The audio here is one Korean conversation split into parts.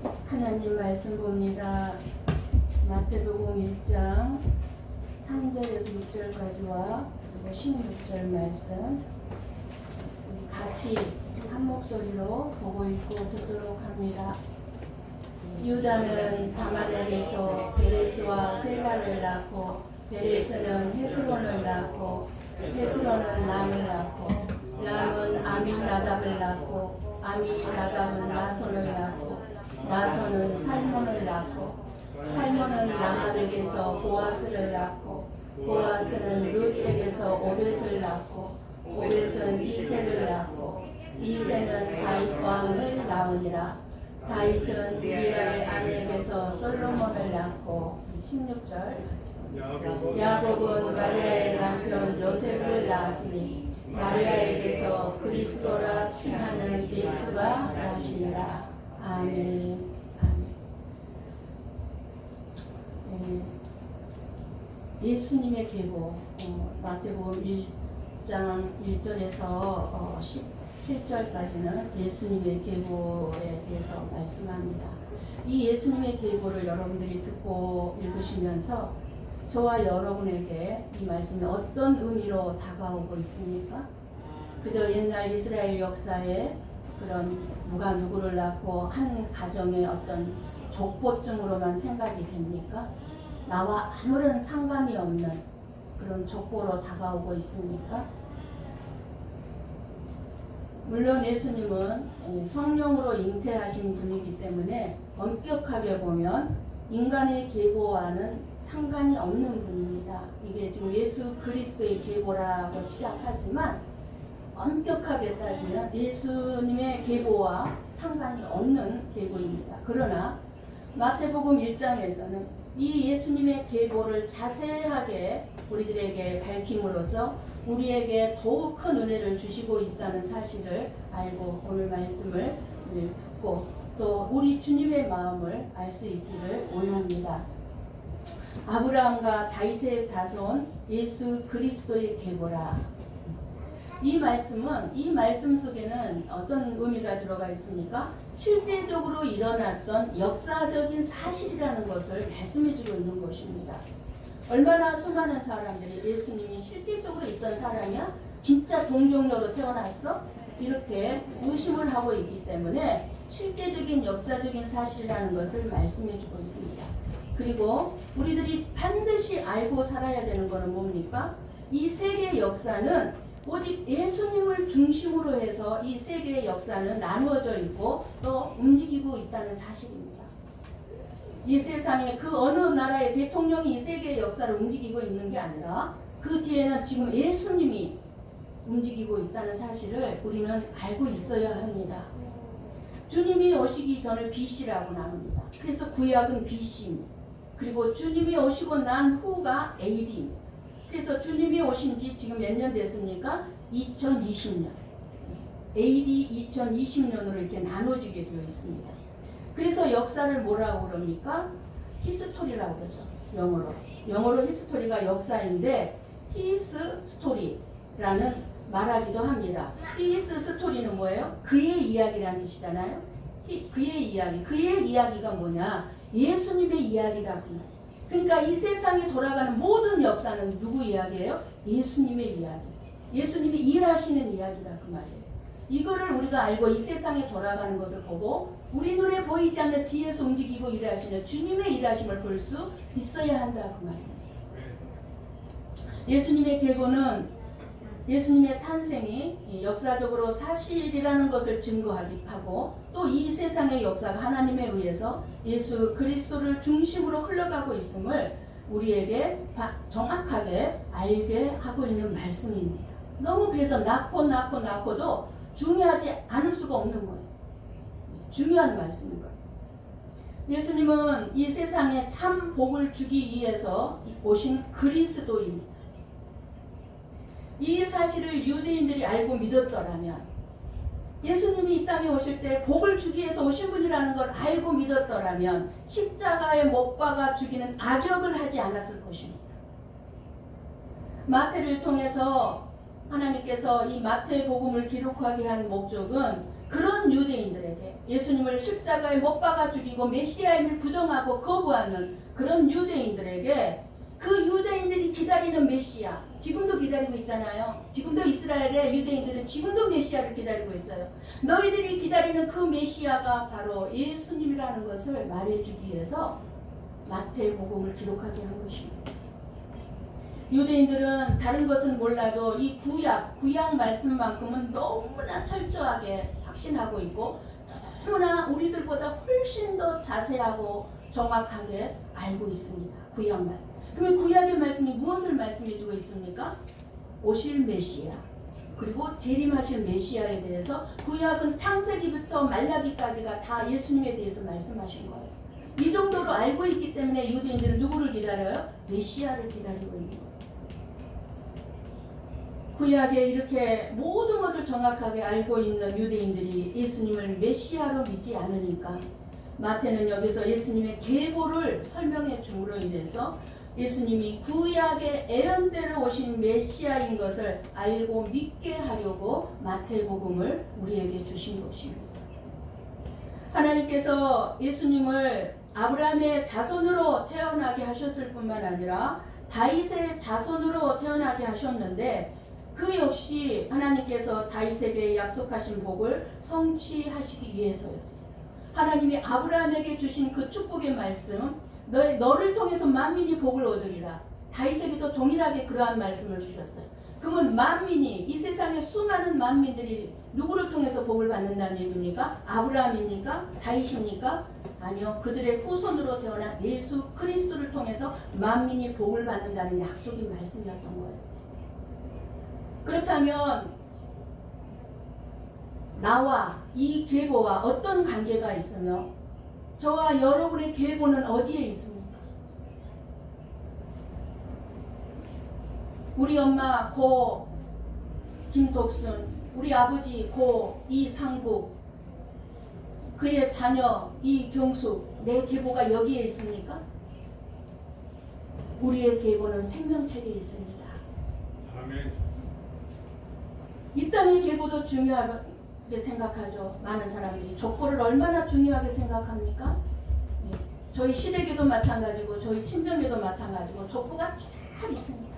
하나님 말씀 봅니다. 마태복음 1장 3절에서 6절까지와 그리고 16절 말씀 같이 한 목소리로 보고 읽고 듣도록 합니다. 유다는 다말에게서 베레스와 셀라를 낳고 베레스는 헤스론을 낳고 헤스론은 람을 낳고 람은 아미나답을 낳고 아미나답은 나손을 낳고 나손은 살몬을 낳고 살몬은 라합에게서 보아스를 낳고 보아스는 룻에게서 오벳을 낳고 오벳은 이새를 낳고 이새는 다윗 왕을 낳으니라. 다윗은 우리아의 아내에게서 솔로몬을 낳고 16절 야곱은 마리아의 남편 요셉을 낳았으니 마리아에게서 그리스도라 칭하는 예수가 나시니라. 아멘. 네. 예수님의 계보 마태복음 1장 1절에서 17절까지는 예수님의 계보에 대해서 말씀합니다. 이 예수님의 계보를 여러분들이 듣고 읽으시면서 저와 여러분에게 이 말씀이 어떤 의미로 다가오고 있습니까? 그저 옛날 이스라엘 역사에 그런 누가 누구를 낳고 한 가정의 어떤 족보증으로만 생각이 됩니까? 나와 아무런 상관이 없는 그런 족보로 다가오고 있습니까? 물론 예수님은 성령으로 잉태하신 분이기 때문에 엄격하게 보면 인간의 계보와는 상관이 없는 분입니다. 이게 지금 예수 그리스도의 계보라고 시작하지만 엄격하게 따지면 예수님의 계보와 상관이 없는 계보입니다. 그러나 마태복음 1장에서는 이 예수님의 계보를 자세하게 우리들에게 밝힘으로써 우리에게 더욱 큰 은혜를 주시고 있다는 사실을 알고 오늘 말씀을 듣고 또 우리 주님의 마음을 알 수 있기를 원합니다. 아브라함과 다윗의 자손 예수 그리스도의 계보라. 이 말씀은 이 말씀 속에는 어떤 의미가 들어가 있습니까? 실제적으로 일어났던 역사적인 사실이라는 것을 말씀해주고 있는 것입니다. 얼마나 수많은 사람들이 예수님이 실질적으로 있던 사람이야? 진짜 동정녀로 태어났어? 이렇게 의심을 하고 있기 때문에 실제적인 역사적인 사실이라는 것을 말씀해주고 있습니다. 그리고 우리들이 반드시 알고 살아야 되는 것은 뭡니까? 이 세계 역사는 오직 예수님을 중심으로 해서 이 세계의 역사는 나누어져 있고 또 움직이고 있다는 사실입니다. 이 세상에 그 어느 나라의 대통령이 이 세계의 역사를 움직이고 있는 게 아니라 그 뒤에는 지금 예수님이 움직이고 있다는 사실을 우리는 알고 있어야 합니다. 주님이 오시기 전을 BC라고 나눕니다. 그래서 구약은 BC입니다. 그리고 주님이 오시고 난 후가 AD입니다. 그래서 주님이 오신 지 지금 몇 년 됐습니까? 2020년. AD 2020년으로 이렇게 나눠지게 되어 있습니다. 그래서 역사를 뭐라고 그럽니까? 히스토리라고 그러죠. 영어로 히스토리가 역사인데 히스 스토리라는 말하기도 합니다. 히스 스토리는 뭐예요? 그의 이야기라는 뜻이잖아요. 그의 이야기. 그의 이야기가 뭐냐? 예수님의 이야기다 그 말이에요. 그러니까 이 세상에 돌아가는 모든 역사는 누구 이야기예요? 예수님의 이야기. 예수님이 일하시는 이야기다 그 말이에요. 이거를 우리가 알고 이 세상에 돌아가는 것을 보고 우리 눈에 보이지 않는 뒤에서 움직이고 일하시는 주님의 일하심을 볼 수 있어야 한다 그 말이에요. 예수님의 계보는 예수님의 탄생이 역사적으로 사실이라는 것을 증거하고 또 이 세상의 역사가 하나님에 의해서 예수 그리스도를 중심으로 흘러가고 있음을 우리에게 정확하게 알게 하고 있는 말씀입니다. 너무 그래서 낳고도 중요하지 않을 수가 없는 거예요. 중요한 말씀인 거예요. 예수님은 이 세상에 참 복을 주기 위해서 오신 그리스도입니다. 이 사실을 유대인들이 알고 믿었더라면 예수님이 이 땅에 오실 때 복을 주기 위해서 오신 분이라는 걸 알고 믿었더라면 십자가에 못 박아 죽이는 악역을 하지 않았을 것입니다. 마태를 통해서 하나님께서 이 마태복음을 기록하게 한 목적은 그런 유대인들에게 예수님을 십자가에 못 박아 죽이고 메시아임을 부정하고 거부하는 그런 유대인들에게 그 유대인들이 기다리는 메시아, 지금도 기다리고 있잖아요. 지금도 이스라엘의 유대인들은 지금도 메시아를 기다리고 있어요. 너희들이 기다리는 그 메시아가 바로 예수님이라는 것을 말해주기 위해서 마태복음을 기록하게 한 것입니다. 유대인들은 다른 것은 몰라도 이 구약 말씀만큼은 너무나 철저하게 확신하고 있고 너무나 우리들보다 훨씬 더 자세하고 정확하게 알고 있습니다. 구약 말씀. 그러면 구약의 말씀이 무엇을 말씀해주고 있습니까? 오실 메시아, 그리고 재림하실 메시아에 대해서 구약은 창세기부터 말라기까지가 다 예수님에 대해서 말씀하신 거예요. 이 정도로 알고 있기 때문에 유대인들은 누구를 기다려요? 메시아를 기다리고 있는 거예요. 구약에 이렇게 모든 것을 정확하게 알고 있는 유대인들이 예수님을 메시아로 믿지 않으니까 마태는 여기서 예수님의 계보를 설명해 줌으로 인해서 예수님이 구약의 예언대로 오신 메시아인 것을 알고 믿게 하려고 마태복음을 우리에게 주신 것입니다. 하나님께서 예수님을 아브라함의 자손으로 태어나게 하셨을 뿐만 아니라 다윗의 자손으로 태어나게 하셨는데 그 역시 하나님께서 다윗에게 약속하신 복을 성취하시기 위해서였어요. 하나님이 아브라함에게 주신 그 축복의 말씀, 너를 통해서 만민이 복을 얻으리라. 다윗에게도 동일하게 그러한 말씀을 주셨어요. 그러면 만민이, 이 세상의 수많은 만민들이 누구를 통해서 복을 받는다는 얘기입니까? 아브라함입니까? 다윗입니까? 아니요. 그들의 후손으로 태어난 예수 그리스도를 통해서 만민이 복을 받는다는 약속의 말씀이었던 거예요. 그렇다면 나와 이 계보와 어떤 관계가 있으며 저와 여러분의 계보는 어디에 있습니까? 우리 엄마 고 김독순, 우리 아버지 고 이상국, 그의 자녀 이경숙, 내 계보가 여기에 있습니까? 우리의 계보는 생명책에 있습니다. 아멘. 이 땅의 계보도 중요하게 생각하죠. 많은 사람들이 족보를 얼마나 중요하게 생각합니까? 예. 저희 시댁에도 마찬가지고 저희 친정에도 마찬가지고 족보가 쫙 있습니다.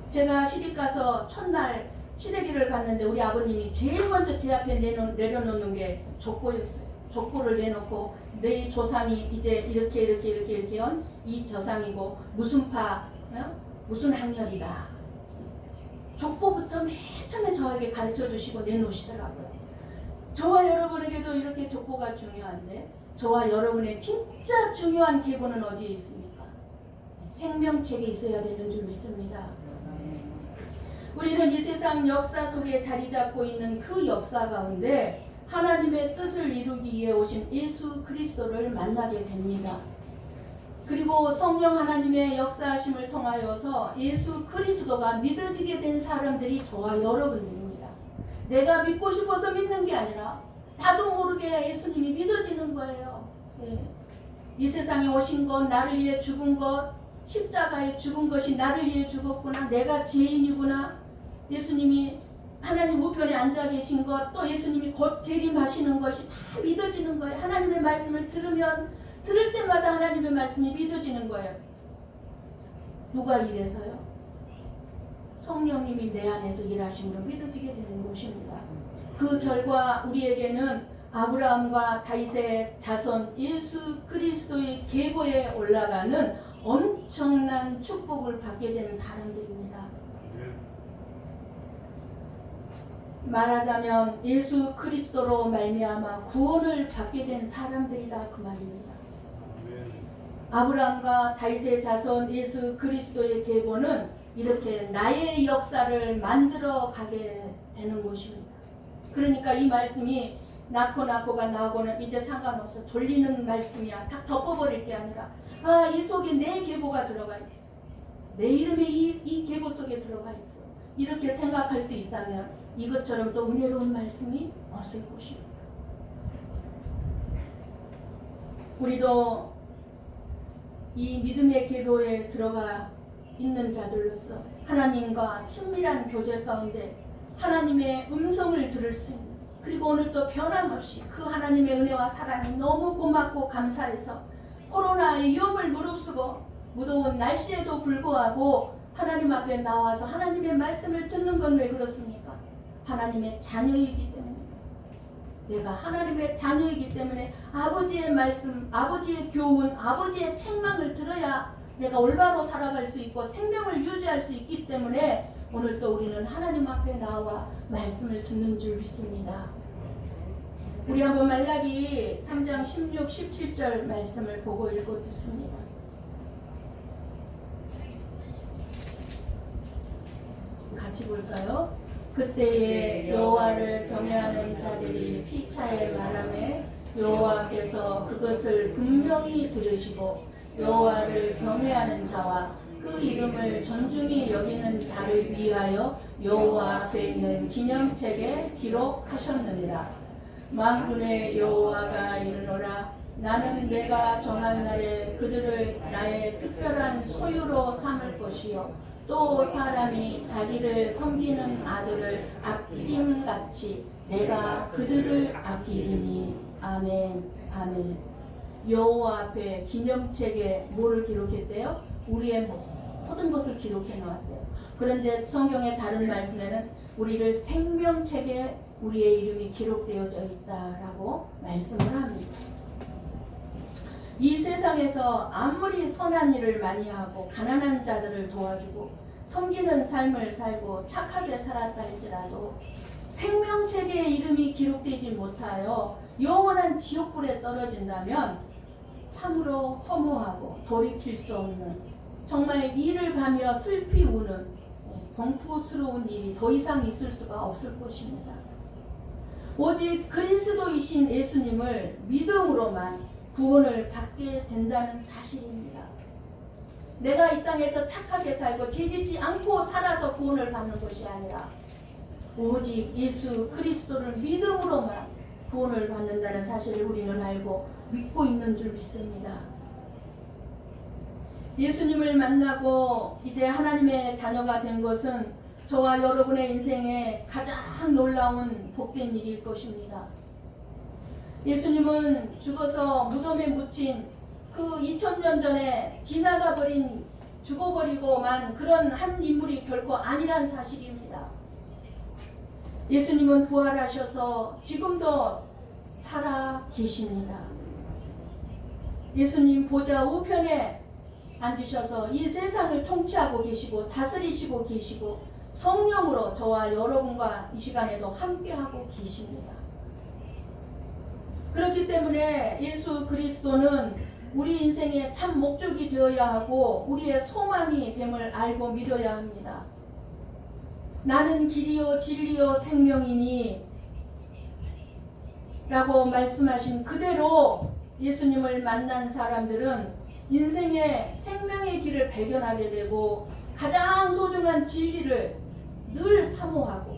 제가 시집가서 첫날 시댁을 갔는데 우리 아버님이 제일 먼저 제 앞에 내려놓는 게 족보였어요. 족보를 내놓고 내 조상이 이제 이렇게 한 이 조상이고 무슨 파, 무슨 학렬이다. 족보부터 맨 처음에 저에게 가르쳐 주시고 내놓으시더라고요. 저와 여러분에게도 이렇게 족보가 중요한데 저와 여러분의 진짜 중요한 계보는 어디에 있습니까? 생명책에 있어야 되는 줄 믿습니다. 우리는 이 세상 역사 속에 자리 잡고 있는 그 역사 가운데 하나님의 뜻을 이루기 위해 오신 예수 그리스도를 만나게 됩니다. 그리고 성령 하나님의 역사하심을 통하여서 예수 그리스도가 믿어지게 된 사람들이 저와 여러분들입니다. 내가 믿고 싶어서 믿는 게 아니라 나도 모르게 예수님이 믿어지는 거예요. 네. 이 세상에 오신 것, 나를 위해 죽은 것, 십자가에 죽은 것이 나를 위해 죽었구나, 내가 죄인이구나, 예수님이 하나님 우편에 앉아 계신 것, 또 예수님이 곧 재림하시는 것이 다 믿어지는 거예요. 하나님의 말씀을 들을 때마다 하나님의 말씀이 믿어지는 거예요. 누가 이래서요? 성령님이 내 안에서 일하심으로 믿어지게 되는 것입니다. 그 결과 우리에게는 아브라함과 다윗의 자손 예수 그리스도의 계보에 올라가는 엄청난 축복을 받게 된 사람들입니다. 말하자면 예수 그리스도로 말미암아 구원을 받게 된 사람들이다 그 말입니다. 아브라함과 다윗의 자손 예수 그리스도의 계보는 이렇게 나의 역사를 만들어 가게 되는 것입니다. 그러니까 이 말씀이 낳고가 나오고는 이제 상관없어, 졸리는 말씀이야, 다 덮어버릴 게 아니라 이 속에 내 계보가 들어가 있어, 내 이름이 이 계보 속에 들어가 있어, 이렇게 생각할 수 있다면 이것처럼 또 은혜로운 말씀이 없을 것입니다. 우리도 이 믿음의 계보에 들어가 있는 자들로서 하나님과 친밀한 교제 가운데 하나님의 음성을 들을 수 있는 그리고 오늘 또 변함없이 그 하나님의 은혜와 사랑이 너무 고맙고 감사해서 코로나의 위험을 무릅쓰고 무더운 날씨에도 불구하고 하나님 앞에 나와서 하나님의 말씀을 듣는 건 왜 그렇습니까? 하나님의 자녀이기 때문에. 내가 하나님의 자녀이기 때문에 아버지의 말씀, 아버지의 교훈, 아버지의 책망을 들어야 내가 올바로 살아갈 수 있고 생명을 유지할 수 있기 때문에 오늘 또 우리는 하나님 앞에 나와 말씀을 듣는 줄 믿습니다. 우리 한번 말라기 3장 16, 17절 말씀을 보고 읽고 듣습니다. 같이 볼까요? 그때에 여호와를 경외하는 자들이 피차에 말하매 여호와께서 그것을 분명히 들으시고 여호와를 경외하는 자와 그 이름을 존중히 여기는 자를 위하여 여호와 앞에 있는 기념책에 기록하셨느니라. 만군의 여호와가 이르노라. 나는 내가 정한 날에 그들을 나의 특별한 소유로 삼을 것이요 또 사람이 자기를 섬기는 아들을 아낌같이 내가 그들을 아끼리니. 아멘. 아멘. 여호와 앞에 기념책에 뭐를 기록했대요? 우리의 모든 것을 기록해 놓았대요. 그런데 성경의 다른 말씀에는 우리를 생명책에 우리의 이름이 기록되어져 있다라고 말씀을 합니다. 이 세상에서 아무리 선한 일을 많이 하고 가난한 자들을 도와주고 섬기는 삶을 살고 착하게 살았다 할지라도 생명책에 이름이 기록되지 못하여 영원한 지옥불에 떨어진다면 참으로 허무하고 돌이킬 수 없는 정말 이를 가며 슬피 우는 공포스러운 일이 더 이상 있을 수가 없을 것입니다. 오직 그리스도이신 예수님을 믿음으로만 구원을 받게 된다는 사실입니다. 내가 이 땅에서 착하게 살고 죄짓지 않고 살아서 구원을 받는 것이 아니라 오직 예수 그리스도를 믿음으로만 구원을 받는다는 사실을 우리는 알고 믿고 있는 줄 믿습니다. 예수님을 만나고 이제 하나님의 자녀가 된 것은 저와 여러분의 인생에 가장 놀라운 복된 일일 것입니다. 예수님은 죽어서 무덤에 묻힌 그 2000년 전에 지나가 버린 죽어버리고만 그런 한 인물이 결코 아니란 사실입니다. 예수님은 부활하셔서 지금도 살아 계십니다. 예수님 보좌 우편에 앉으셔서 이 세상을 통치하고 계시고 다스리시고 계시고 성령으로 저와 여러분과 이 시간에도 함께하고 계십니다. 그렇기 때문에 예수 그리스도는 우리 인생의 참 목적이 되어야 하고 우리의 소망이 됨을 알고 믿어야 합니다. 나는 길이요 진리요 생명이니 라고 말씀하신 그대로 예수님을 만난 사람들은 인생의 생명의 길을 발견하게 되고 가장 소중한 진리를 늘 사모하고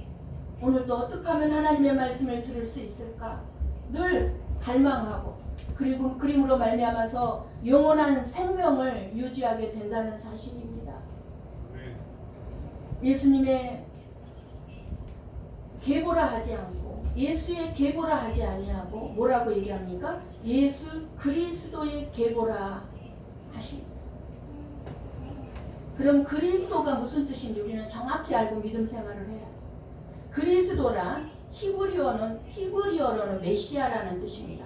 오늘도 어떻게 하면 하나님의 말씀을 들을 수 있을까 늘 갈망하고 그리고 그림으로 말미암아서 영원한 생명을 유지하게 된다는 사실입니다. 예수님의 계보라 하지 않고 예수의 계보라 하지 아니하고 뭐라고 얘기합니까? 예수 그리스도의 계보라 하십니다. 그럼 그리스도가 무슨 뜻인지 우리는 정확히 알고 믿음 생활을 해야 해요. 그리스도란 히브리어로는 메시아라는 뜻입니다.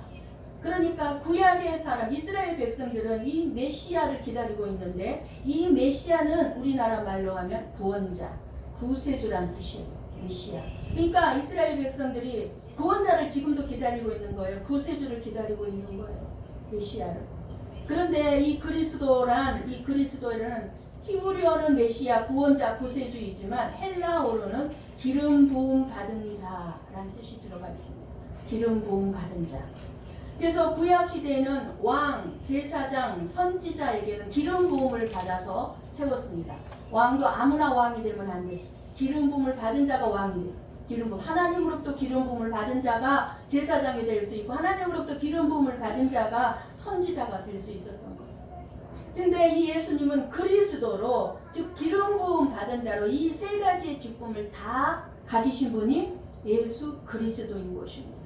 그러니까 구약의 사람 이스라엘 백성들은 이 메시아를 기다리고 있는데 이 메시아는 우리나라 말로 하면 구원자, 구세주란 뜻이에요. 메시아. 그러니까 이스라엘 백성들이 구원자를 지금도 기다리고 있는 거예요. 구세주를 기다리고 있는 거예요. 메시아를. 그런데 이 그리스도는 히브리어는 메시아, 구원자, 구세주이지만 헬라어로는 기름 부음 받은 자라는 뜻이 들어가 있습니다. 기름 부음 받은 자. 그래서 구약 시대에는 왕, 제사장, 선지자에게는 기름 부음을 받아서 세웠습니다. 왕도 아무나 왕이 되면 안 됐어요. 기름 부음을 받은 자가 왕이 돼요. 기름 부음. 하나님으로부터 기름 부음을 받은 자가 제사장이 될 수 있고 하나님으로부터 기름 부음을 받은 자가 선지자가 될 수 있었던 거예요. 근데 이 예수님은 그리스도로 즉 기름 부음 받은 자로 이 세 가지의 직분을 다 가지신 분이 예수 그리스도인 것입니다.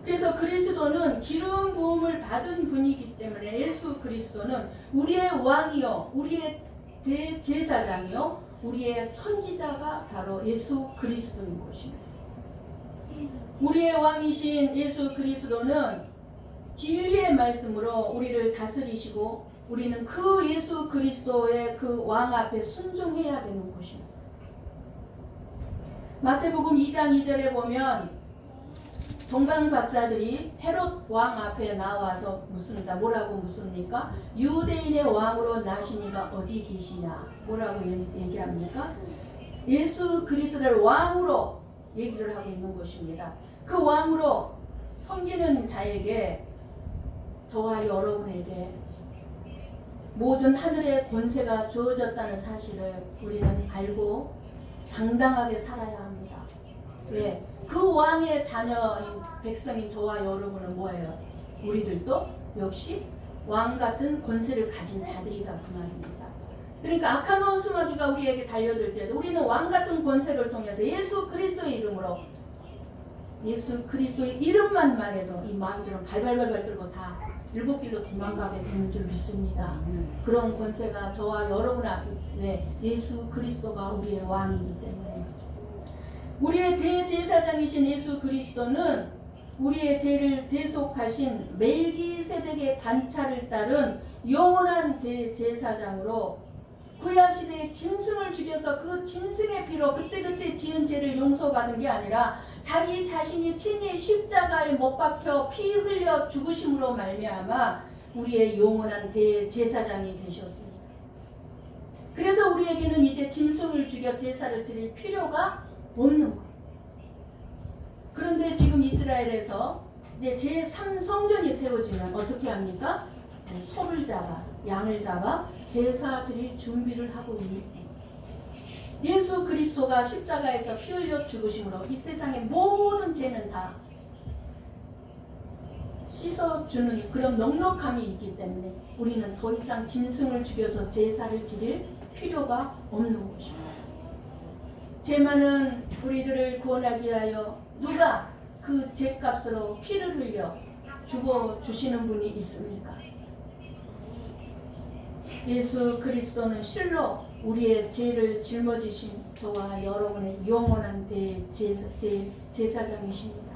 그래서 그리스도는 기름 부음을 받은 분이기 때문에 예수 그리스도는 우리의 왕이요, 우리의 대제사장이요, 우리의 선지자가 바로 예수 그리스도인 것입니다. 우리의 왕이신 예수 그리스도는 진리의 말씀으로 우리를 다스리시고 우리는 그 예수 그리스도의 그 왕 앞에 순종해야 되는 것입니다. 마태복음 2장 2절에 보면 동방 박사들이 헤롯 왕 앞에 나와서 묻습니다. 뭐라고 묻습니까? 유대인의 왕으로 나시니가 어디 계시냐? 뭐라고 얘기합니까? 예수 그리스도를 왕으로 얘기를 하고 있는 것입니다. 그 왕으로 섬기는 자에게, 저와 여러분에게 모든 하늘의 권세가 주어졌다는 사실을 우리는 알고 당당하게 살아야 합니다. 왜? 그 왕의 자녀인 백성인 저와 여러분은 뭐예요? 우리들도 역시 왕 같은 권세를 가진 자들이다 그 말입니다. 그러니까 악한 원수마귀가 우리에게 달려들 때도 우리는 왕 같은 권세를 통해서 예수 그리스도의 이름으로, 예수 그리스도의 이름만 말해도 이 마귀들은 발발발발 떨고 다 일곱 길로 도망가게 되는 줄 믿습니다. 그런 권세가 저와 여러분 앞에 있어요. 왜? 예수 그리스도가 우리의 왕이기 때문에. 우리의 대제사장이신 예수 그리스도는 우리의 죄를 대속하신 멜기세덱의 반차를 따른 영원한 대제사장으로 구약시대에 짐승을 죽여서 그 짐승의 피로 그때그때 지은 죄를 용서받은 게 아니라 자기 자신이 친히 십자가에 못 박혀 피 흘려 죽으심으로 말미암아 우리의 영원한 대제사장이 되셨습니다. 그래서 우리에게는 이제 짐승을 죽여 제사를 드릴 필요가 없는 거예요. 그런데 지금 이스라엘에서 이제 제3성전이 세워지면 어떻게 합니까? 소를 잡아, 양을 잡아 제사 드릴 준비를 하고 있는 거예요. 예수 그리스도가 십자가에서 피 흘려 죽으심으로 이 세상의 모든 죄는 다 씻어주는 그런 넉넉함이 있기 때문에 우리는 더 이상 짐승을 죽여서 제사를 드릴 필요가 없는 것입니다. 죄 많은 우리들을 구원하기 위하여 누가 그 죄값으로 피를 흘려 죽어주시는 분이 있습니까? 예수 그리스도는 실로 우리의 죄를 짊어지신 저와 여러분의 영원한 대제사장이십니다.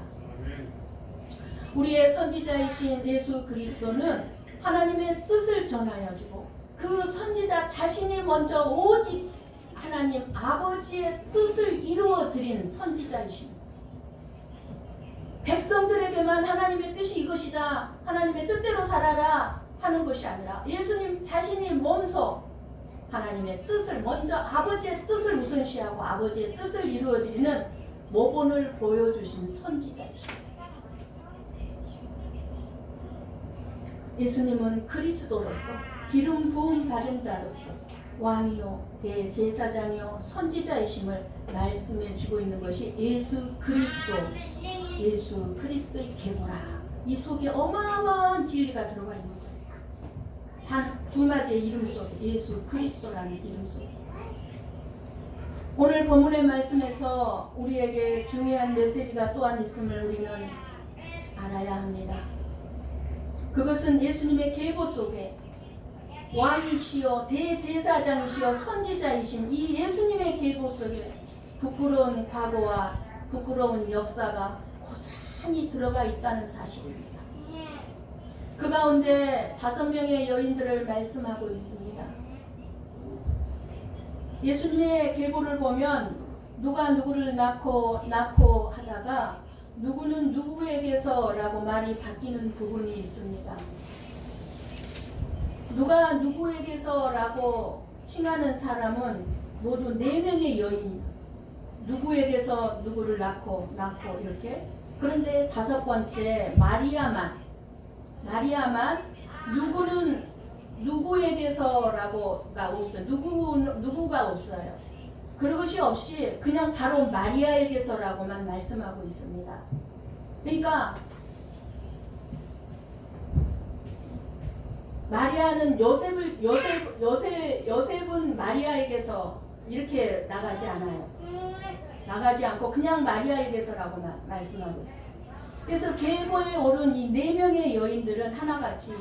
우리의 선지자이신 예수 그리스도는 하나님의 뜻을 전하여 주고 그 선지자 자신이 먼저 오직 하나님 아버지의 뜻을 이루어 드린 선지자이십니다. 백성들에게만 하나님의 뜻이 이것이다, 하나님의 뜻대로 살아라 하는 것이 아니라 예수님 자신이 몸소 하나님의 뜻을 먼저, 아버지의 뜻을 우선시하고 아버지의 뜻을 이루어 드리는 모본을 보여주신 선지자이십니다. 예수님은 그리스도로서 기름 부음 받은 자로서 왕이요 대제사장이요 선지자이심을 말씀해 주고 있는 것이 예수 그리스도의 계보라. 이 속에 어마어마한 진리가 들어가 있는 거예요. 단 두 마디의 이름 속에, 예수 그리스도라는 이름 속에. 오늘 본문의 말씀에서 우리에게 중요한 메시지가 또한 있음을 우리는 알아야 합니다. 그것은 예수님의 계보 속에 왕이시여 대제사장이시여 선지자이신 이 예수님의 계보 속에 부끄러운 과거와 부끄러운 역사가 고스란히 들어가 있다는 사실입니다. 그 가운데 5명의 여인들을 말씀하고 있습니다. 예수님의 계보를 보면 누가 누구를 낳고 하다가 누구는 누구에게서라고 말이 바뀌는 부분이 있습니다. 누가 누구에게서라고 칭하는 사람은 모두 4명의 여인입니다. 누구에게서 누구를 낳고 이렇게. 그런데 5번째 마리아만 누구는 누구에게서라고가 없어요. 누구가 없어요. 그런 것이 없이 그냥 바로 마리아에게서라고만 말씀하고 있습니다. 그러니까 마리아는 요셉은 마리아에게서 이렇게 나가지 않아요. 나가지 않고 그냥 마리아에게서라고 말씀하고 있어요. 그래서 계보에 오른 이 4명의 여인들은 하나같이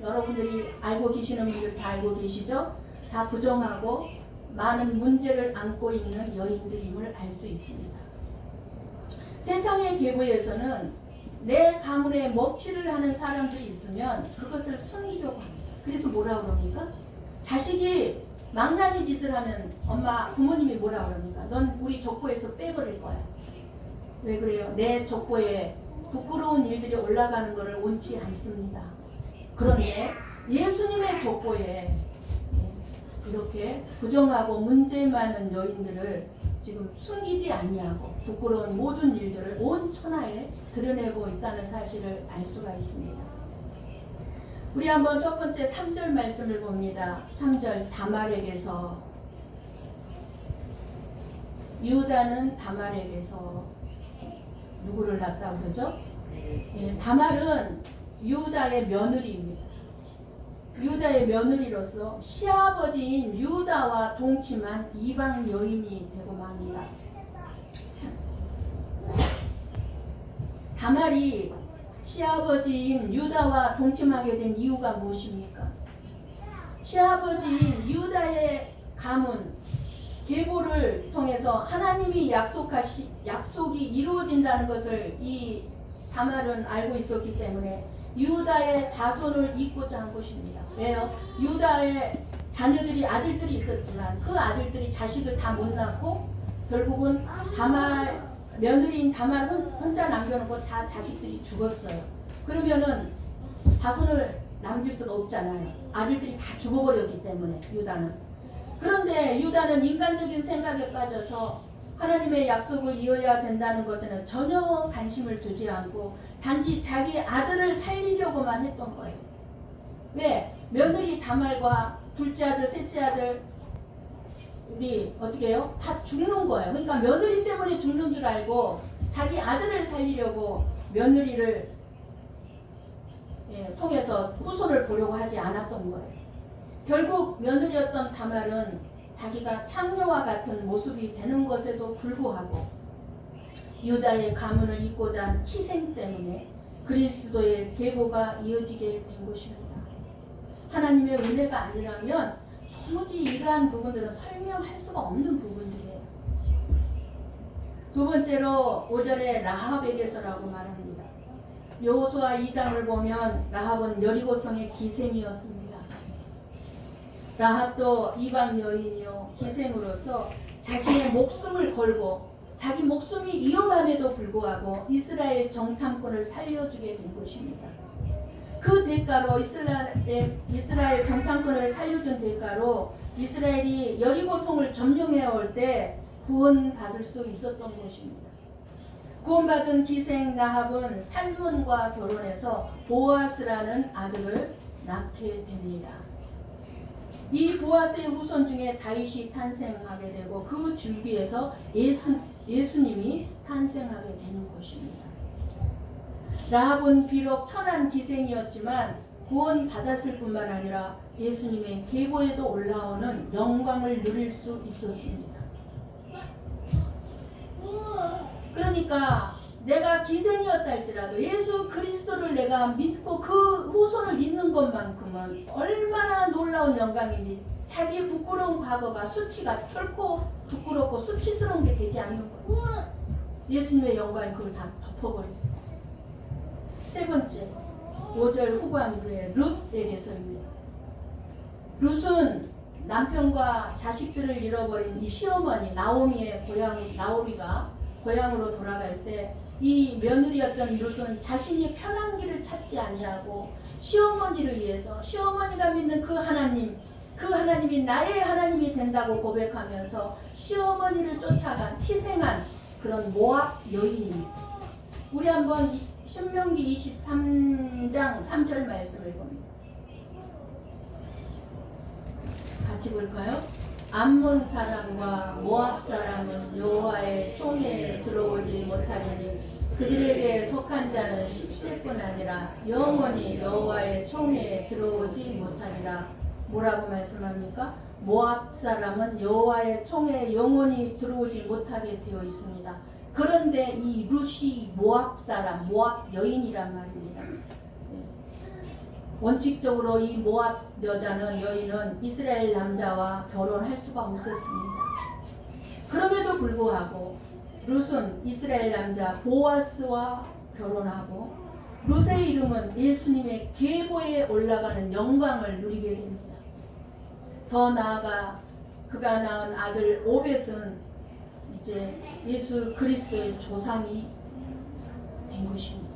여러분들이 알고 계시는 분들 다 알고 계시죠? 다 부정하고 많은 문제를 안고 있는 여인들임을 알 수 있습니다. 세상의 계보에서는 내 가문에 먹칠을 하는 사람들이 있으면 그것을 숨기려고 합니다. 그래서 뭐라 그럽니까? 자식이 망나니 짓을 하면 부모님이 뭐라 그럽니까? 넌 우리 족보에서 빼버릴 거야. 왜 그래요? 내 족보에 부끄러운 일들이 올라가는 것을 원치 않습니다. 그런데 예수님의 족보에 이렇게 부정하고 문제 많은 여인들을 지금 숨기지 아니하고 부끄러운 모든 일들을 온 천하에 드러내고 있다는 사실을 알 수가 있습니다. 우리 한번 첫 번째 3절 말씀을 봅니다. 3절 다말에게서 유다는 다말에게서 누구를 낳았다고 그러죠? 다말은 유다의 며느리입니다. 유다의 며느리로서 시아버지인 유다와 동침한 이방 여인이 되고 맙니다. 다말이 시아버지인 유다와 동침하게 된 이유가 무엇입니까? 시아버지인 유다의 가문 계보를 통해서 하나님이 약속이 이루어진다는 것을 이 다말은 알고 있었기 때문에 유다의 자손을 잇고자 한 것입니다. 왜요? 유다의 자녀들이 아들들이 있었지만 그 아들들이 자식을 다 못 낳고 결국은 며느리인 다말 혼자 남겨놓고 다 자식들이 죽었어요. 그러면은 자손을 남길 수가 없잖아요. 아들들이 다 죽어버렸기 때문에 유다는. 그런데 유다는 인간적인 생각에 빠져서 하나님의 약속을 이어야 된다는 것에는 전혀 관심을 두지 않고 단지 자기 아들을 살리려고만 했던 거예요. 왜? 며느리 다말과 둘째 아들, 셋째 아들 우리 어떻게 해요? 다 죽는 거예요. 그러니까 며느리 때문에 죽는 줄 알고 자기 아들을 살리려고 며느리를 통해서 후손을 보려고 하지 않았던 거예요. 결국 며느리였던 다말은 자기가 창녀와 같은 모습이 되는 것에도 불구하고 유다의 가문을 잇고자 한 희생 때문에 그리스도의 계보가 이어지게 된 것입니다. 하나님의 은혜가 아니라면 도무지 이러한 부분들은 설명할 수가 없는 부분들이에요. 두 번째로 5절에 라합에게서라고 말합니다. 여호수아 2장을 보면 라합은 여리고성의 기생이었습니다. 라합도 이방 여인이요 기생으로서 자신의 목숨을 걸고 자기 목숨이 위험함에도 불구하고 이스라엘 정탐꾼을 살려주게 된 것입니다. 그 대가로 이스라엘 정탐꾼을 살려준 대가로 이스라엘이 여리고성을 점령해 올 때 구원받을 수 있었던 것입니다. 구원받은 기생 라합은 살몬과 결혼해서 보아스라는 아들을 낳게 됩니다. 이 보아스의 후손 중에 다윗이 탄생하게 되고 그 줄기에서 예수님이 탄생하게 되는 것입니다. 라합은 비록 천한 기생이었지만 구원받았을 뿐만 아니라 예수님의 계보에도 올라오는 영광을 누릴 수 있었습니다. 그러니까 내가 기생이었다 할지라도 예수 그리스도를 내가 믿고 그 후손을 잇는 것만큼은 얼마나 놀라운 영광인지 자기의 부끄러운 과거가 수치가 결코 부끄럽고 수치스러운 게 되지 않는 거예요. 예수님의 영광이 그걸 다 덮어버려요. 세 번째 5절 후반부에 룻에게서입니다. 룻은 남편과 자식들을 잃어버린 이 시어머니 나오미의 나오미가 고향으로 돌아갈 때 이 며느리였던 룻은 자신이 편한 길을 찾지 아니하고 시어머니를 위해서 시어머니가 믿는 그 하나님이 나의 하나님이 된다고 고백하면서 시어머니를 쫓아간 희생한 그런 모압 여인입니다. 우리 한번 신명기 23장 3절 말씀을 봅니다. 같이 볼까요? 암몬 사람과 모압 사람은 여호와의 총회에 들어오지 못하리니 그들에게 속한 자는 10세뿐 아니라 영원히 여호와의 총회에 들어오지 못하리라. 뭐라고 말씀합니까? 모압 사람은 여호와의 총에 영원히 들어오지 못하게 되어 있습니다. 그런데 이 룻이 모압 사람, 모압 여인이란 말입니다. 원칙적으로 이 모압 여인은 이스라엘 남자와 결혼할 수가 없었습니다. 그럼에도 불구하고 룻은 이스라엘 남자 보아스와 결혼하고 룻의 이름은 예수님의 계보에 올라가는 영광을 누리게 됩니다. 더 나아가 그가 낳은 아들 오벳은 이제 예수 그리스도의 조상이 된 것입니다.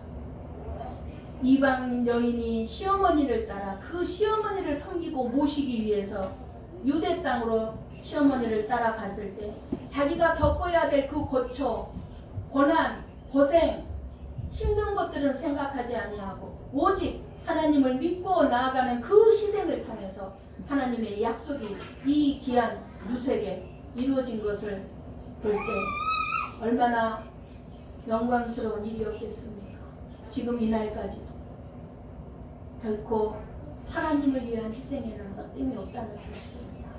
이방 여인이 시어머니를 따라 그 시어머니를 섬기고 모시기 위해서 유대 땅으로 시어머니를 따라갔을 때 자기가 겪어야 될 그 고초, 고난, 고생, 힘든 것들은 생각하지 아니하고 오직 하나님을 믿고 나아가는 그 희생을 통해서 하나님의 약속이 이 귀한 룻에게 이루어진 것을 볼 때 얼마나 영광스러운 일이었겠습니까? 지금 이날까지도 결코 하나님을 위한 희생에는 어떤 없다는 사실입니다.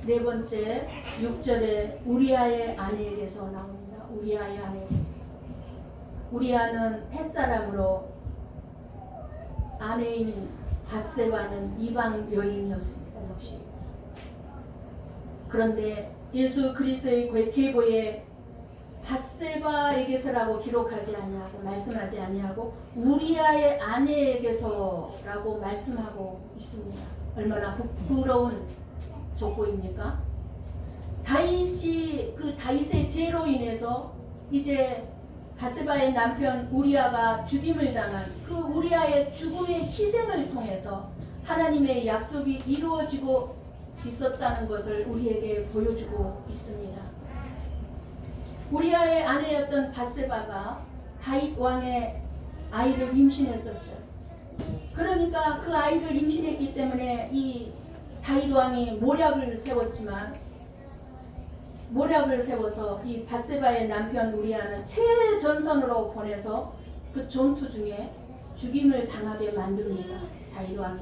네 번째 6절에 우리아의 아내에게서 나옵니다. 우리아의 아내에게서. 우리아는 햇사람으로 아내인 밧세바는 이방 여인이었습니다. 역시. 그런데 예수 그리스도의 계보에 밧세바에게서라고 기록하지 아니하고 말씀하지 아니하고 우리아의 아내에게서라고 말씀하고 있습니다. 얼마나 부끄러운 족보입니까? 다윗의 죄로 인해서 이제 밧세바의 남편 우리아가 죽임을 당한 그 우리아의 죽음의 희생을 통해서 하나님의 약속이 이루어지고 있었다는 것을 우리에게 보여주고 있습니다. 우리아의 아내였던 밧세바가 다윗 왕의 아이를 임신했었죠. 그러니까 그 아이를 임신했기 때문에 이 다윗 왕이 모략을 세워서 이 밧세바의 남편 우리아는 최전선으로 보내서 그 전투 중에 죽임을 당하게 만듭니다. 다윗 왕이.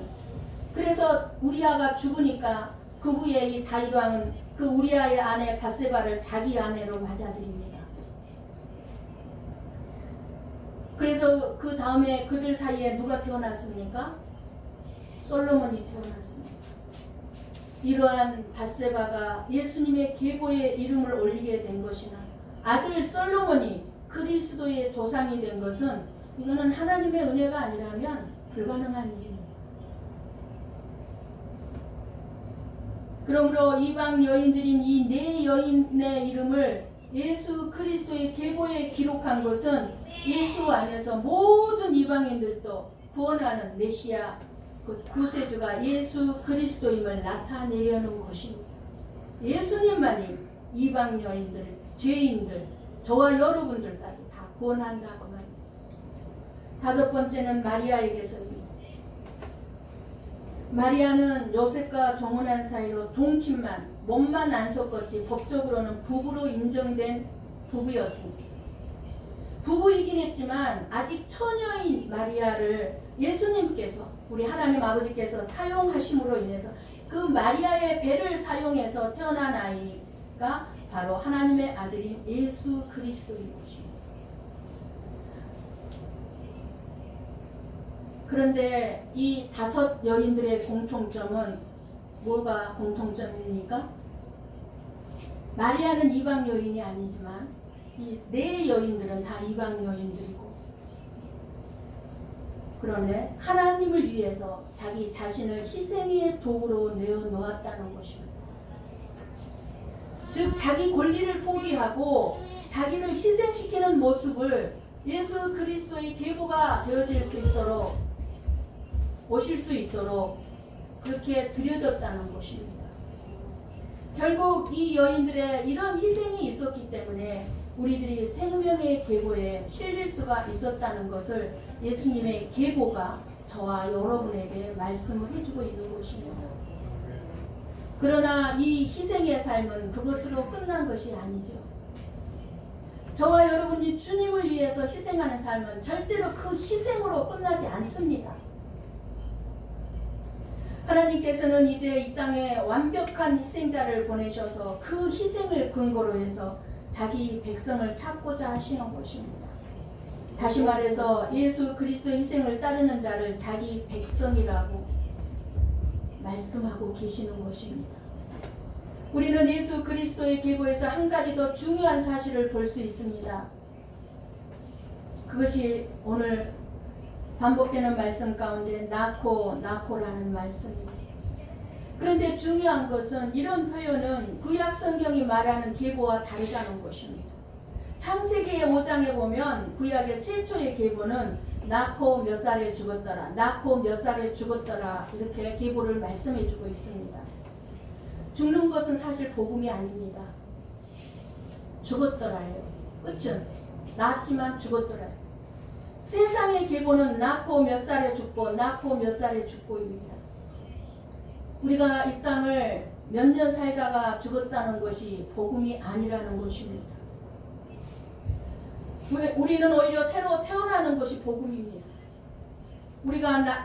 그래서 우리아가 죽으니까 그 후에 이 다윗 왕은 그 우리아의 아내 밧세바를 자기 아내로 맞아들입니다. 그래서 그 다음에 그들 사이에 누가 태어났습니까? 솔로몬이 태어났습니다. 이러한 밧세바가 예수님의 계보에 이름을 올리게 된 것이나 아들 솔로몬이 그리스도의 조상이 된 것은 이거는 하나님의 은혜가 아니라면 불가능한 일입니다. 그러므로 이방 여인들인 이 네 여인의 이름을 예수 그리스도의 계보에 기록한 것은 예수 안에서 모든 이방인들도 구원하는 메시아 그 구세주가 예수 그리스도임을 나타내려는 것입니다. 예수님만이 이방 여인들, 죄인들, 저와 여러분들까지 다 구원한다고 말입니다. 다섯 번째는 마리아에게서입니다. 마리아는 요셉과 정혼한 사이로 동침만, 몸만 안 섞었지 법적으로는 부부로 인정된 부부였습니다. 부부이긴 했지만 아직 처녀인 마리아를 예수님께서 우리 하나님 아버지께서 사용하심으로 인해서 그 마리아의 배를 사용해서 태어난 아이가 바로 하나님의 아들인 예수 그리스도인 것입니다. 그런데 이 다섯 여인들의 공통점은 뭐가 공통점입니까? 마리아는 이방 여인이 아니지만 이 네 여인들은 다 이방 여인들이고 그런데 하나님을 위해서 자기 자신을 희생의 도구로 내어놓았다는 것입니다. 즉 자기 권리를 포기하고 자기를 희생시키는 모습을 예수 그리스도의 계보가 되어질 수 있도록 오실 수 있도록 그렇게 드려졌다는 것입니다. 결국 이 여인들의 이런 희생이 있었기 때문에 우리들이 생명의 계보에 실릴 수가 있었다는 것을 예수님의 계보가 저와 여러분에게 말씀을 해주고 있는 것입니다. 그러나 이 희생의 삶은 그것으로 끝난 것이 아니죠. 저와 여러분이 주님을 위해서 희생하는 삶은 절대로 그 희생으로 끝나지 않습니다. 하나님께서는 이제 이 땅에 완벽한 희생자를 보내셔서 그 희생을 근거로 해서 자기 백성을 찾고자 하시는 것입니다. 다시 말해서 예수 그리스도의 희생을 따르는 자를 자기 백성이라고 말씀하고 계시는 것입니다. 우리는 예수 그리스도의 계보에서 한 가지 더 중요한 사실을 볼 수 있습니다. 그것이 오늘 반복되는 말씀 가운데 나코라는 말씀입니다. 그런데 중요한 것은 이런 표현은 구약 성경이 말하는 계보와 다르다는 것입니다. 창세기 5장에 보면 구약의 최초의 계보는 나코 몇 살에 죽었더라, 나코 몇 살에 죽었더라 이렇게 계보를 말씀해 주고 있습니다. 죽는 것은 사실 복음이 아닙니다. 죽었더라예요. 끝은 낳았지만 죽었더라요. 세상의 계보는 낳고 몇 살에 죽고 낳고 몇 살에 죽고입니다. 우리가 이 땅을 몇 년 살다가 죽었다는 것이 복음이 아니라는 것입니다. 우리는 오히려 새로 태어나는 것이 복음입니다.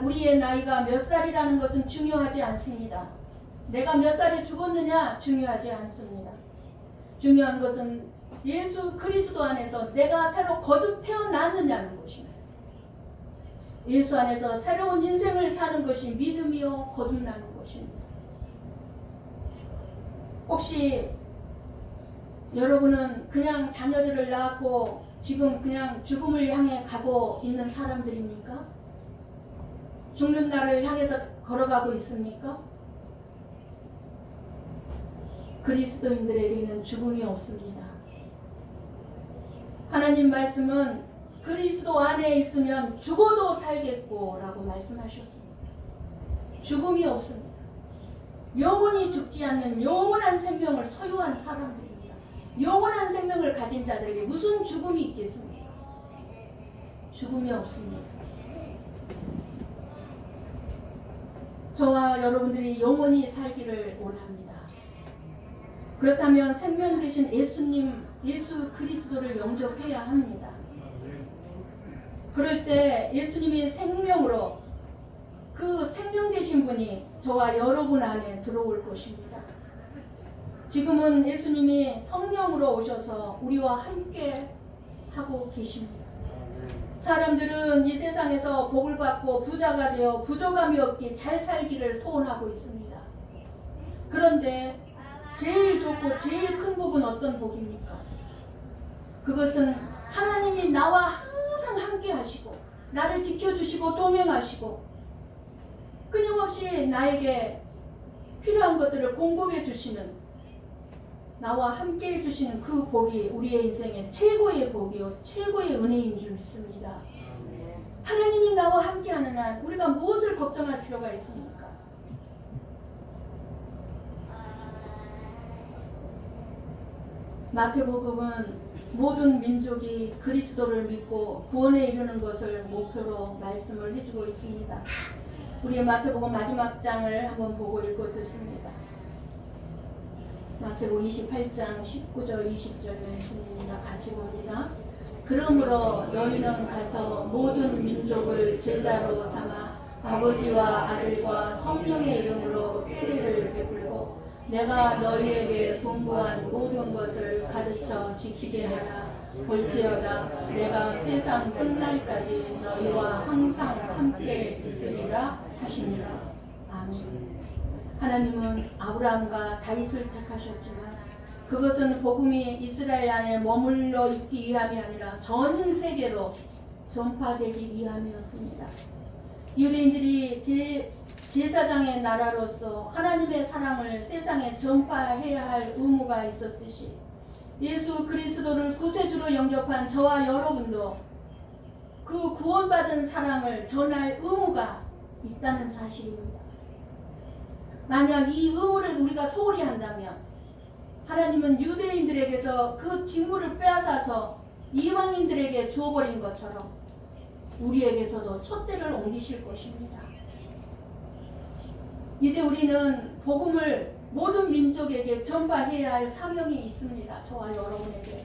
우리의 나이가 몇 살이라는 것은 중요하지 않습니다. 내가 몇 살에 죽었느냐 중요하지 않습니다. 중요한 것은 예수 그리스도 안에서 내가 새로 거듭 태어났느냐는 것입니다. 예수 안에서 새로운 인생을 사는 것이 믿음이요 거듭나는 것입니다. 혹시 여러분은 그냥 자녀들을 낳았고 지금 그냥 죽음을 향해 가고 있는 사람들입니까? 죽는 날을 향해서 걸어가고 있습니까? 그리스도인들에게는 죽음이 없습니다. 하나님 말씀은 그리스도 안에 있으면 죽어도 살겠고 라고 말씀하셨습니다. 죽음이 없습니다. 영원히 죽지 않는 영원한 생명을 소유한 사람들입니다. 영원한 생명을 가진 자들에게 무슨 죽음이 있겠습니까? 죽음이 없습니다. 저와 여러분들이 영원히 살기를 원합니다. 그렇다면 생명 되신 예수 그리스도를 영접해야 합니다. 그럴 때 예수님이 생명으로 그 생명 되신 분이 저와 여러분 안에 들어올 것입니다. 지금은 예수님이 성령으로 오셔서 우리와 함께 하고 계십니다. 사람들은 이 세상에서 복을 받고 부자가 되어 부족함이 없게 잘 살기를 소원하고 있습니다. 그런데 제일 좋고 제일 큰 복은 어떤 복입니까? 그것은 하나님이 나와 항상 함께 하시고 나를 지켜주시고 동행하시고 끊임없이 나에게 필요한 것들을 공급해 주시는 나와 함께 해주시는 그 복이 우리의 인생의 최고의 복이요 최고의 은혜인 줄 믿습니다. 하나님이 나와 함께하는 한 우리가 무엇을 걱정할 필요가 있습니까? 마태복음은 모든 민족이 그리스도를 믿고 구원에 이르는 것을 목표로 말씀을 해주고 있습니다. 우리 마태복음 마지막 장을 한번 보고 읽고 듣습니다. 마태복음 28장 19절 20절 말씀입니다. 같이 봅니다. 그러므로 너희는 가서 모든 민족을 제자로 삼아 아버지와 아들과 성령의 이름으로 세례를 베풀고 내가 너희에게 분부한 모든 것을 가르쳐 지키게 하라. 볼지어다 내가 세상 끝날까지 너희와 항상 함께 있으리라 하시니라. 아멘. 하나님은 아브라함과 다윗을 택하셨지만 그것은 복음이 이스라엘 안에 머물러 있기 위함이 아니라 전 세계로 전파되기 위함이었습니다. 유대인들이 제사장의 나라로서 하나님의 사랑을 세상에 전파해야 할 의무가 있었듯이 예수 그리스도를 구세주로 영접한 저와 여러분도 그 구원받은 사랑을 전할 의무가 있다는 사실입니다. 만약 이 의무를 우리가 소홀히 한다면 하나님은 유대인들에게서 그 직무를 빼앗아서 이방인들에게 주어버린 것처럼 우리에게서도 촛대를 옮기실 것입니다. 이제 우리는 복음을 모든 민족에게 전파해야 할 사명이 있습니다. 저와 여러분에게.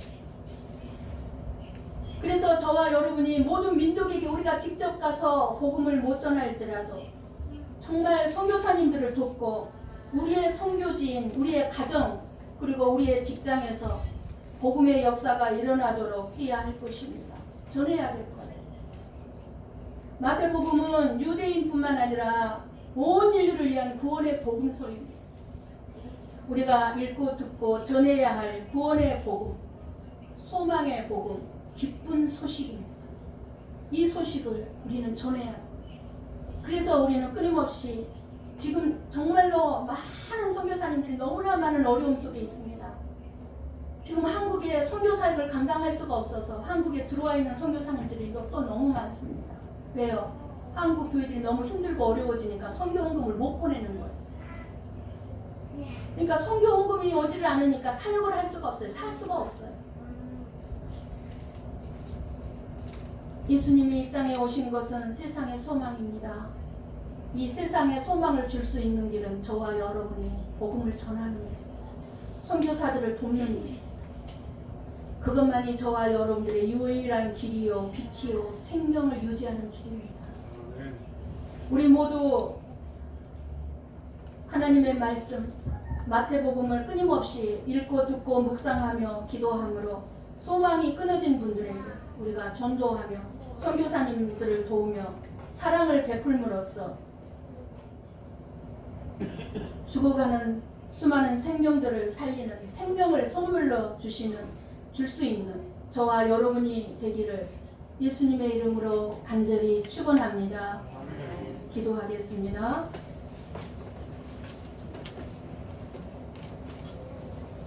그래서 저와 여러분이 모든 민족에게 우리가 직접 가서 복음을 못 전할지라도 정말 선교사님들을 돕고 우리의 선교지인 우리의 가정 그리고 우리의 직장에서 복음의 역사가 일어나도록 해야 할 것입니다. 전해야 될 거예요. 마태복음은 유대인뿐만 아니라 온 인류를 위한 구원의 복음서입니다. 우리가 읽고 듣고 전해야 할 구원의 복음, 소망의 복음, 기쁜 소식입니다. 이 소식을 우리는 전해야 합니다. 그래서 우리는 끊임없이 지금 정말로 많은 선교사님들이 너무나 많은 어려움 속에 있습니다. 지금 한국에 선교 사역을 감당할 수가 없어서 한국에 들어와 있는 선교사님들이 또 너무 많습니다. 왜요? 한국 교회들이 너무 힘들고 어려워지니까 선교 헌금을 못 보내는 거예요. 그러니까 선교 헌금이 오지를 않으니까 사역을 할 수가 없어요. 살 수가 없어요. 예수님이 이 땅에 오신 것은 세상의 소망입니다. 이 세상에 소망을 줄 수 있는 길은 저와 여러분이 복음을 전하는 길, 선교사들을 돕는 길, 그것만이 저와 여러분들의 유일한 길이요 빛이요 생명을 유지하는 길입니다. 우리 모두 하나님의 말씀 마태복음을 끊임없이 읽고 듣고 묵상하며 기도함으로 소망이 끊어진 분들에게 우리가 전도하며 선교사님들을 도우며 사랑을 베풀므로써 죽어가는 수많은 생명들을 살리는 생명을 선물로 줄 수 있는 저와 여러분이 되기를 예수님의 이름으로 간절히 축원합니다. 기도하겠습니다.